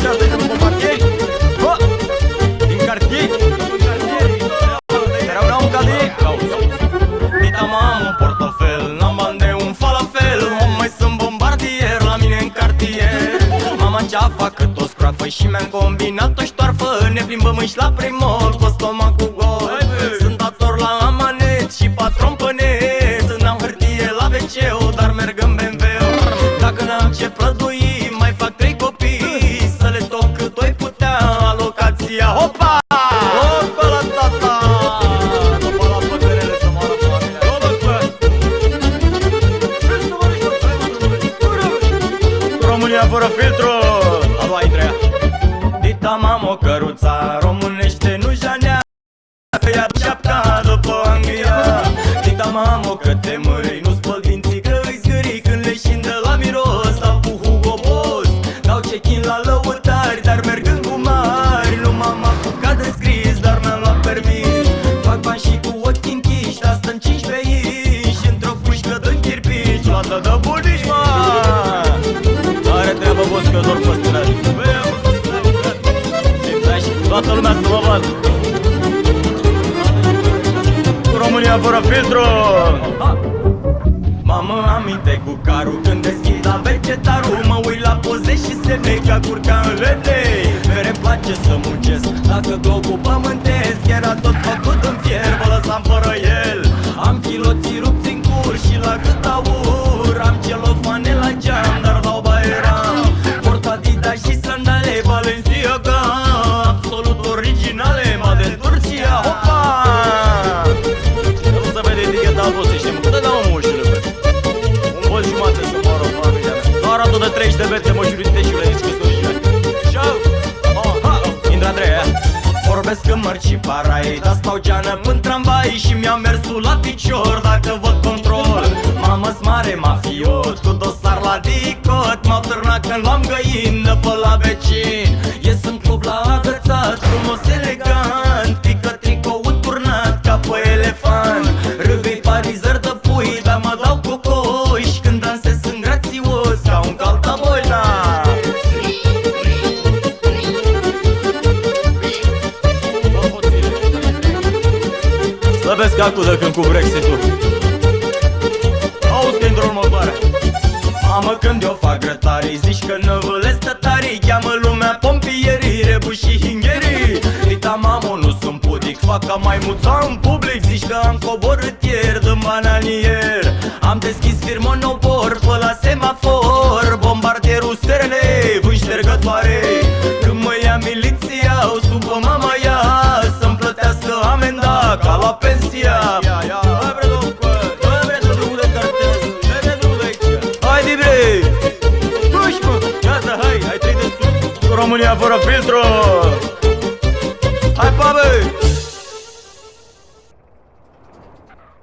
aceasta este un bombardier din cartier. Era un ca de Dita m-am un portofel, n-am bani de un falafel. Mai sunt bombardier la mine în cartier. Mama cea fac cât o scroafă și mi-am combinat o ștoarfă. Ne plimbăm în la primol cu stomacul gol. Sunt dator la amanet și patron pe net. N-am hârtie la WC-ul, dar merg în BMW-ul. Dacă n-am ce prădui, mai fac 3 copii. Să le toc cât o-i putea alocația. Hopa! Hopa la tata! Hopa la păcărele să moară familia. România fără filtru! A doua Andreea. Dita m-am o căruța românește, nu janea. Ia șapca după Anglia. Dita m-am o că te mări, nu spăl dinții că îi zgârii. Când leșin de la miros, dau cu Hugo Boss. Dau check-in la lăutari, dar mergând cu mari. Nu m-am apucat de scris, dar mi-am luat permis. Fac bani și cu ochii închiși, asta în 15 inși. Într-o pușcă de chirpici, luată de bunici, mă. Are treabă, boss, că eu dor pe străzi. Toată lumea să mă vadă. România fără filtru. Mamă, aminte cu carul când deschid la vegetarul. Mă uit la poze și semne ca curca în lene. Mere-mi place să muncesc, dacă globul pământesc. Era tot făcut în fier, vă lăsam fără el. Am chiloții rupți în cur și la gât aur. Am celofane la geam, dar dau baieram. Port Adidas și sandale Balenciaga, absolut originale, made în Turcia. Hopa! Nu se vede eticheta albosă, știm. Cât dau mă ușile, bă? Un bol jumate să moară familia mea. Doar atul de 30 de bețe, mă jurite și le zici că sunt originali. Ciao! Intră Andreea. Vorbesc în mărci și parai, dar stau geană până tramvai. Și mi-am mersul la picior dacă văd control. Mamă-s mare mafiot, cu dosar la dicot. M-au târnat când luam găină pe la vecin. Ies în club la agățat, frumos elegant. Pică tricoul turnat ca pe elefant. Râgăi parizări de pui, dar mă dau cu coi. Și când dansez sunt grațios ca un caltaboina. Slăbesc acul de când cu Brexit-ul. Auzi că intră următoarea. Mamă, când eu fac grătarii, zici că năvălesc tătarii. Cheamă lumea pompierii, rebuși și hingherii. Dita mamă, nu sunt pudic, fac ca maimuța în public. Zici că am coborât ieri din bananier. Am deschis firmă Nobor pe la semafor. Bombardierul SRL, vânt ștergătoare. Când mă ia miliția, o supă mama ea să-mi plătească amenda ca la pensia. România fără filtru. Hai, pa, băi!